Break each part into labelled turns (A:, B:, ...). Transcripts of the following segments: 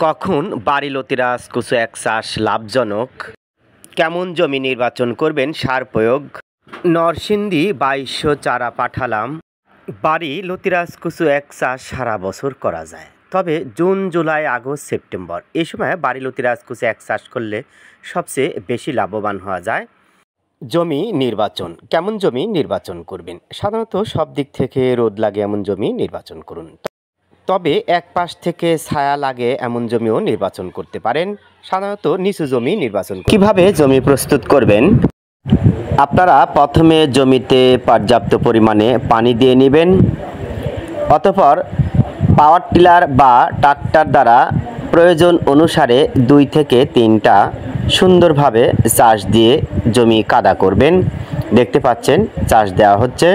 A: কখন বাড়িলতিরাজ কুচু এক চাষ লাভজনক? কেমন জমি নির্বাচন করবেন সার প্রয়োগ? নরসিংদী 2200 চারা পাঠালাম। বাড়িলতিরাজ কুচু এক চাষ সারা বছর করা যায়, তবে জুন, জুলাই, আগস্ট, সেপ্টেম্বর এই সময় বাড়িলতিরাজ কুচু এক চাষ করলে সবচেয়ে বেশি লাভবান হওয়া যায়। জমি নির্বাচন, কেমন জমি নির্বাচন করবেন? সাধারণত সব দিক থেকে রোদ লাগে এমন জমি নির্বাচন করুন, তবে এক পাশ থেকে ছায়া লাগে এমন জমিও নির্বাচন করতে পারেন। সাধারণত নিচু জমি নির্বাচন করুন। কিভাবে জমি প্রস্তুত করবেন? আপনারা প্রথমে জমিতে পর্যাপ্ত পরিমাণে পানি দিয়ে নেবেন, অতঃপর পাওয়ার টিলার বা ট্রাক্টর দ্বারা প্রয়োজন অনুসারে 2 থেকে 3টা সুন্দরভাবে চাষ দিয়ে জমি কাদা করবেন। দেখতে পাচ্ছেন চাষ দেওয়া হচ্ছে।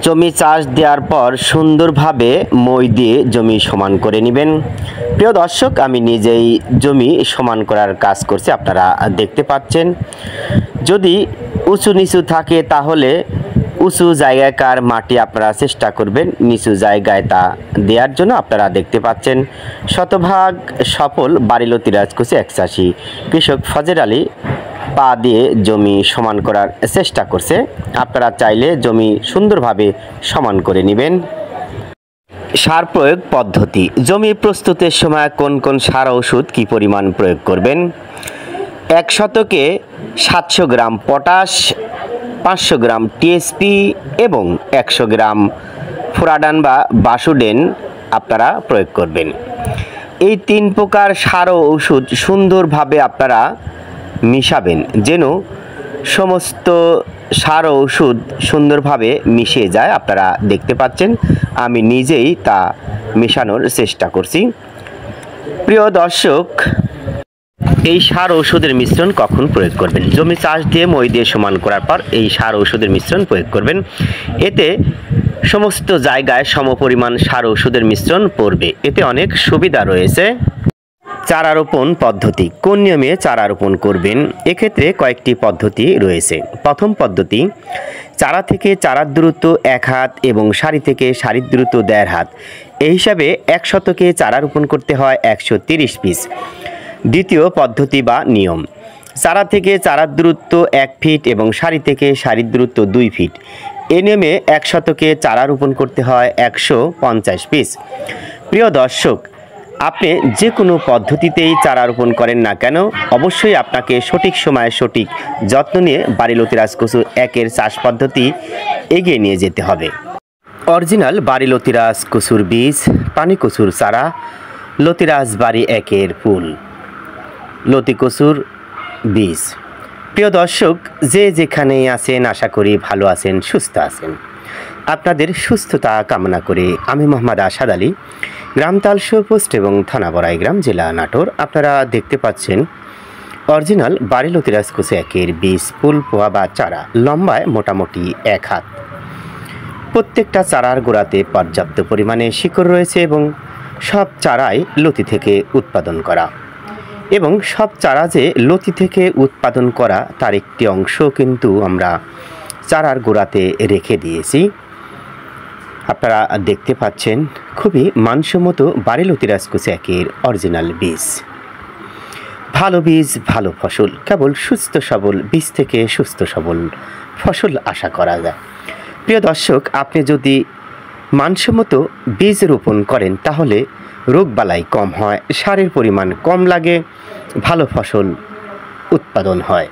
A: জমি চাষ দেওয়ার পর সুন্দরভাবে মই দিয়ে জমি সমান করে নেবেন। প্রিয় দর্শক, আমি নিজেই জমি সমান করার কাজ করছি, আপনারা দেখতে পাচ্ছেন। যদি উঁচু নিচু থাকে তাহলে উঁচু জায়গাকার মাটি আপনারা চেষ্টা করবেন নিচু জায়গায় তা দেওয়ার জন্য। আপনারা দেখতে পাচ্ছেন শতভাগ সফল বাড়িলতিরাজ কুচু এক চাষি কৃষক ফজর আলী পা দিয়ে জমি সমান করার চেষ্টা করছে। আপনারা চাইলে জমি সুন্দরভাবে সমান করে নেবেন। সার প্রয়োগ পদ্ধতি। জমি প্রস্তুতের সময় কোন কোন সার ওষুধ কি পরিমাণ প্রয়োগ করবেন? 1 শতকে 700 গ্রাম পটাশ, 500 গ্রাম টিএসপি এবং 100 গ্রাম ফুরাডান বা বাসুডেন আপনারা প্রয়োগ করবেন। এই 3 প্রকার সার ও ওষুধ সুন্দরভাবে আপনারা মিশাবেন, যেন সমস্ত সার ও ওষুধ সুন্দরভাবে মিশে যায়। আপনারা দেখতে পাচ্ছেন আমি নিজেই তা মেশানোর চেষ্টা করছি। প্রিয় দর্শক, এই সার ঔষধের মিশ্রণ কখন প্রয়োগ করবেন? জমি চাষ দিয়ে মই দিয়ে সমান করার পর এই সার ঔষধের মিশ্রণ প্রয়োগ করবেন। এতে সমস্ত জায়গায় সমপরিমাণ সার ঔষধের মিশ্রণ পড়বে। এতে অনেক সুবিধা রয়েছে। চারা রোপণ পদ্ধতি। কোন নিয়মে চারা রোপণ করবেন? এক্ষেত্রে কয়েকটি পদ্ধতি রয়েছে। প্রথম পদ্ধতি, চারা থেকে চারার দূরত্ব 1 হাত এবং সারি থেকে সারির দূরত্ব 1.5 হাত। এই হিসাবে 1 শতকে চারা রোপণ করতে হয় 130 পিস। দ্বিতীয় পদ্ধতি বা নিয়ম, চারা থেকে চারার দূরত্ব 1 ফিট এবং সারি থেকে সারির দূরত্ব 2 ফিট। এই নিয়মে 1 শতকে চারা রোপণ করতে হয় 150 পিস। প্রিয় দর্শক, আপনি যে কোনো পদ্ধতিতেই চারা রোপণ করেন না কেন, অবশ্যই আপনাকে সঠিক সময়ে সঠিক যত্ন নিয়ে বাড়িলতিরাজ কুচু একের চাষ পদ্ধতি এগিয়ে নিয়ে যেতে হবে। অরিজিনাল বাড়িলতিরাজ কুচুর বীজ, পানি কচুর চারা, লতিরাজ বাড়ি একের ফুল, লতি কচুর বীজ। প্রিয় দর্শক, যে যেখানেই আছেন আশা করি ভালো আছেন, সুস্থ আছেন। আপনাদের সুস্থতা কামনা করে আমি মোহাম্মদ আসাদ আলী, গ্রাম তালশো পোস্ট এবং থানা বড়াইগ্রাম, জেলা নাটোর। আপনারা দেখতে পাচ্ছেন অরিজিনাল বাড়িলতিরাজ কুচু একের বীজ, ফুল, পোয়া বা চারা লম্বায় মোটামুটি 1 হাত। প্রত্যেকটা চারার গোড়াতে পর্যাপ্ত পরিমাণে শিকড় রয়েছে এবং সব চারাই লতি থেকে উৎপাদন করা। এবং সব চারা যে লতি থেকে উৎপাদন করা তার একটি অংশ কিন্তু আমরা চারার গোড়াতে রেখে দিয়েছি। আপনারা দেখতে পাচ্ছেন খুবই মানসম্মত বাড়িলতিরাজ কুচু একের অরিজিনাল বীজ। ভালো বীজ, ভালো ফসল। কেবল সুস্থ সবল বীজ থেকে সুস্থ সবল ফসল আশা করা যায়। প্রিয় দর্শক, আপনি যদি মানসম্মত বীজ রোপণ করেন তাহলে রোগবালাই কম হয়, সারের পরিমাণ কম লাগে, ভালো ফসল উৎপাদন হয়।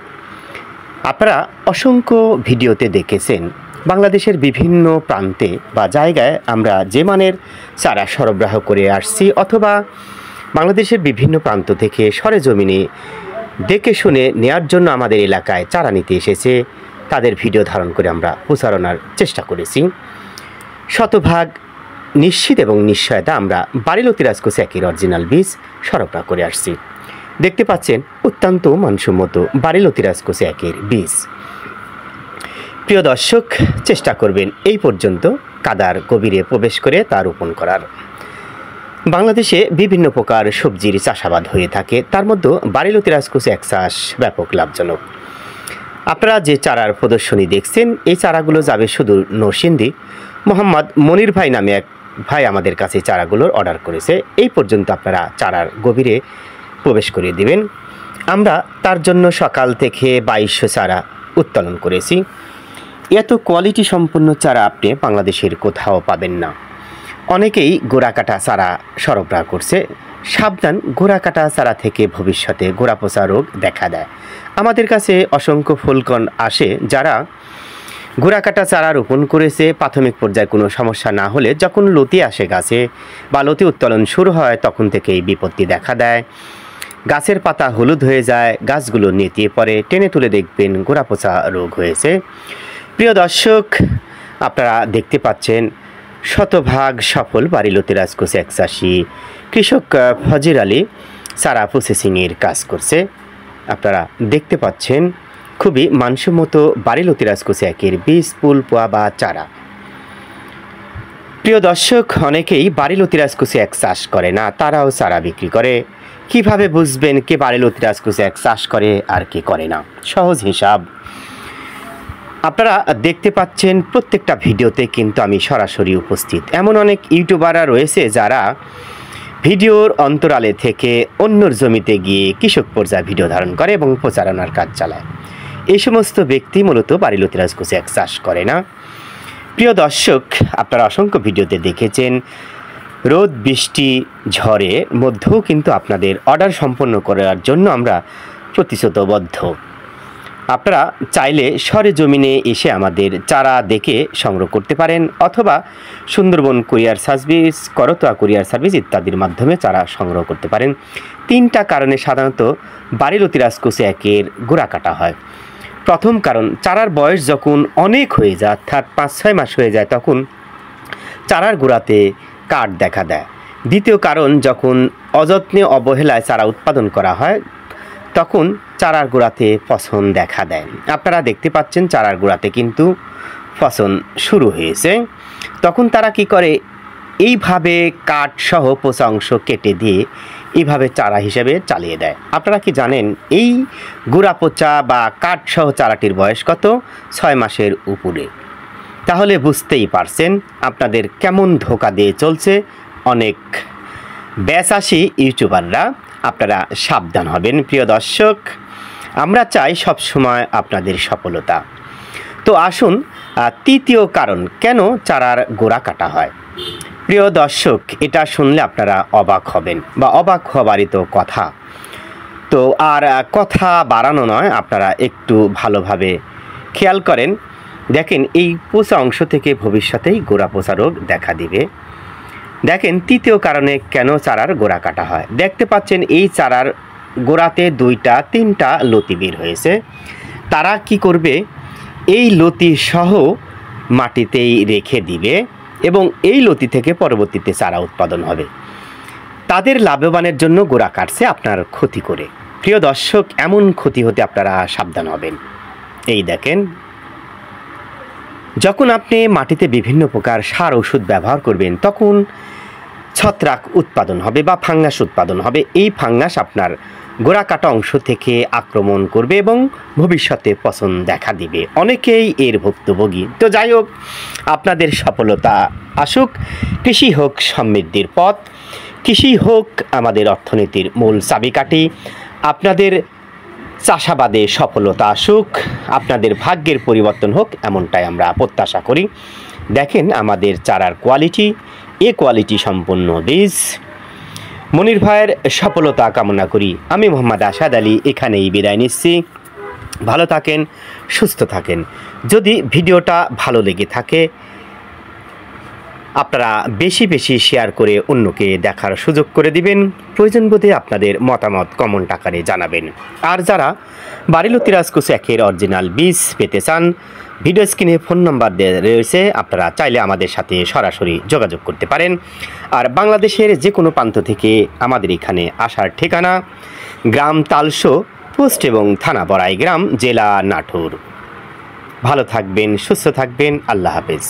A: আপনারা অসংখ্য ভিডিওতে দেখেছেন বাংলাদেশের বিভিন্ন প্রান্তে বা জায়গায় আমরা যে মানের চারা সরবরাহ করে আসছি, অথবা বাংলাদেশের বিভিন্ন প্রান্ত থেকে সরেজমিনে দেখে শুনে নেয়ার জন্য আমাদের এলাকায় চারা নিতে এসেছে, তাদের ভিডিও ধারণ করে আমরা প্রচারণার চেষ্টা করেছি। শতভাগ নিশ্চিত এবং নিশ্চয়তা আমরা বাড়িলতিরাজ কুচু একের অরিজিনাল বীজ সরবরাহ করে আসছি। দেখতে পাচ্ছেন অত্যন্ত মানসম্মত বাড়িলতিরাজ কুচু একের বীজ। প্রিয় দর্শক, চেষ্টা করবেন এই পর্যন্ত কাদার গভীরে প্রবেশ করে তা রোপণ করার। বাংলাদেশে বিভিন্ন প্রকার সবজির চাষাবাদ হয়ে থাকে, তার মধ্যে বাড়িলতিরাজ কুচু এক চাষ ব্যাপক লাভজনক। আপনারা যে চারার প্রদর্শনী দেখছেন, এই চারাগুলো যাবে শুধু নরসিংদী মোহাম্মদ মনির ভাই নামে এক ভাই আমাদের কাছে চারাগুলোর অর্ডার করেছে, এই পর্যন্ত আপনারা চারার গভীরে প্রবেশ করিয়ে দেবেন। আমরা তার জন্য সকাল থেকে 2200 চারা উত্তোলন করেছি। এত কোয়ালিটি সম্পন্ন চারা আপনি বাংলাদেশের কোথাও পাবেন না। অনেকেই গোড়া কাটা চারা সরবরাহ করছে। সাবধান, গোড়া কাটা চারা থেকে ভবিষ্যতে গোড়া পচা রোগ দেখা দেয়। আমাদের কাছে অসংখ্য ফুলকণ আসে যারা গোড়া কাটা চারা রোপণ করেছে, প্রাথমিক পর্যায়ে কোনো সমস্যা না হলে যখন লতি আসে গাছে বা লতি উত্তোলন শুরু হয় তখন থেকেই বিপত্তি দেখা দেয়। গাছের পাতা হলুদ হয়ে যায়, গাছগুলো নেতিয়ে পড়ে, টেনে তুলে দেখবেন গোড়া পচা রোগ হয়েছে। প্রিয় দর্শক, আপনারা দেখতে পাচ্ছেন শতভাগ সফল বাড়ি লতিরাজ কোষে 81 কৃষক ফজির আলী চারা প্রসেসিংয়ের কাজ করছে। আপনারা দেখতে পাচ্ছেন খুবই মানসম্মত বাড়ি লতিরাজ কোষে 1-এর বীজ, ফুল, পোয়া বা চারা। প্রিয় দর্শক, অনেকেই বাড়ি লতিরাজ কোষে 1 চাষ করে না, তারাও চারা বিক্রি করে। কিভাবে বুঝবেন কে বাড়ি লতিরাজ কোষে 1 চাষ করে আর কে করে না? সহজ হিসাব, আপনারা দেখতে পাচ্ছেন প্রত্যেকটা ভিডিওতে কিন্তু আমি সরাসরি উপস্থিত। এমন অনেক ইউটিউবাররা রয়েছে যারা ভিডিওর অন্তরালে থেকে অন্যর জমিতে গিয়ে কৃষক পর্যায়ে ভিডিও ধারণ করে এবং প্রচারণার কাজ চালায়। এই সমস্ত ব্যক্তি মূলত বাড়ি লতিরাজ কোষে 1 চাষ করে না। প্রিয় দর্শক, আপনারা অসংখ্য ভিডিওতে দেখেছেন রোদ, বৃষ্টি, ঝড়ের মধ্যেও কিন্তু আপনাদের অর্ডার সম্পন্ন করার জন্য আমরা প্রতিশ্রুতিবদ্ধ। আপনারা চাইলে সরেজমিনে এসে আমাদের চারা দেখে সংগ্রহ করতে পারেন, অথবা Sundarban courier service, Karatoya courier service ইত্যাদির মাধ্যমে চারা সংগ্রহ করতে পারেন। 3টা কারণে সাধারণত বাড়ি লতিরাজ কোষে 1-এর গোড়া কাটা হয়। প্রথম কারণ, চারার বয়স যখন অনেক হয়ে যায়, অর্থাৎ 5-6 মাস হয়ে যায়, তখন চারার গোড়াতে কাঠ দেখা দেয়। দ্বিতীয় কারণ, যখন অযত্নে অবহেলায় চারা উৎপাদন করা হয় তখন চারার গোড়াতে পচন দেখা দেয়। আপনারা দেখতে পাচ্ছেন চারার গোড়াতে কিন্তু পচন শুরু হয়েছে। তখন তারা কি করে, এইভাবে কাঠ সহ পচা অংশ কেটে দিয়ে এইভাবে চারা হিসেবে চালিয়ে দেয়। আপনারা কি জানেন এই গোড়া পচা বা কাঠ সহ চারাটির বয়স কত? 6 মাসের উপরে। তাহলে বুঝতেই পারছেন আপনাদের কেমন ধোঁকা দিয়ে চলছে অনেক ব্যাচাষী ইউটিউবাররা। আপনারা সাবধান হবেন। প্রিয় দর্শক, আমরা চাই সবসময় আপনাদের সফলতা। তো আসুন, তৃতীয় কারণ কেন চারার গোড়া কাটা হয়। প্রিয় দর্শক, এটা শুনলে আপনারা অবাক হবেন, বা অবাক হবারই তো কথা। তো আর কথা বাড়ানো নয়, আপনারা একটু ভালোভাবে খেয়াল করেন। দেখেন এই পচা অংশ থেকে ভবিষ্যতেই গোড়া পচা রোগ দেখা দিবে। দেখেন তৃতীয় কারণে কেন চারার গোড়া কাটা হয়। দেখতে পাচ্ছেন এই চারার গোড়াতে 2-3টা লতি বের হয়েছে। তারা কি করবে, এই লতি সহ মাটিতেই রেখে দিবে এবং এই লতি থেকে পরবর্তীতে চারা উৎপাদন হবে। তাদের লাভবানের জন্য গোড়া কাটছে আপনার ক্ষতি করে। প্রিয় দর্শক, এমন ক্ষতি হতে আপনারা সাবধান হবেন। এই দেখেন, যখন আপনি মাটিতে বিভিন্ন প্রকার সার ওষুধ ব্যবহার করবেন তখন ছত্রাক উৎপাদন হবে বা ফাঙ্গাস উৎপাদন হবে। এই ফাঙ্গাস আপনার গোড়া কাটা অংশ থেকে আক্রমণ করবে এবং ভবিষ্যতে পচন দেখা দিবে। অনেকেই এর ভুক্তভোগী। তো যাই হোক, আপনাদের সফলতা আসুক। কৃষি হোক সমৃদ্ধির পথ, কৃষি হোক আমাদের অর্থনীতির মূল চাবিকাঠি। আপনাদের চাষাবাদে সফলতা আসুক, আপনাদের ভাগ্যের পরিবর্তন হোক, এমনটাই আমরা প্রত্যাশা করি। দেখেন আমাদের চারার কোয়ালিটি, এ কোয়ালিটি সম্পন্ন বীজ। মনির ভাইয়ের সফলতা কামনা করি। আমি মোহাম্মদ আসাদ আলী এখানেই বিদায় নিচ্ছি। ভালো থাকেন, সুস্থ থাকেন। যদি ভিডিওটা ভালো লেগে থাকে আপনারা বেশি বেশি শেয়ার করে অন্যকে দেখার সুযোগ করে দিবেন। প্রয়োজন বোধে আপনাদের মতামত কমেন্ট আকারে জানাবেন। আর যারা বাড়ি লতিরাজ কোষে 1-এর অরিজিনাল বীজ পেতে চান, ভিডিও স্ক্রিনে ফোন নাম্বার দেওয়া রয়েছে, আপনারা চাইলে আমাদের সাথে সরাসরি যোগাযোগ করতে পারেন। আর বাংলাদেশের যে কোনো প্রান্ত থেকে আমাদের এখানে আসার ঠিকানা গ্রাম তালশো, পোস্ট এবং থানা বড়াইগ্রাম, জেলা নাটোর। ভালো থাকবেন, সুস্থ থাকবেন। আল্লাহ হাফেজ।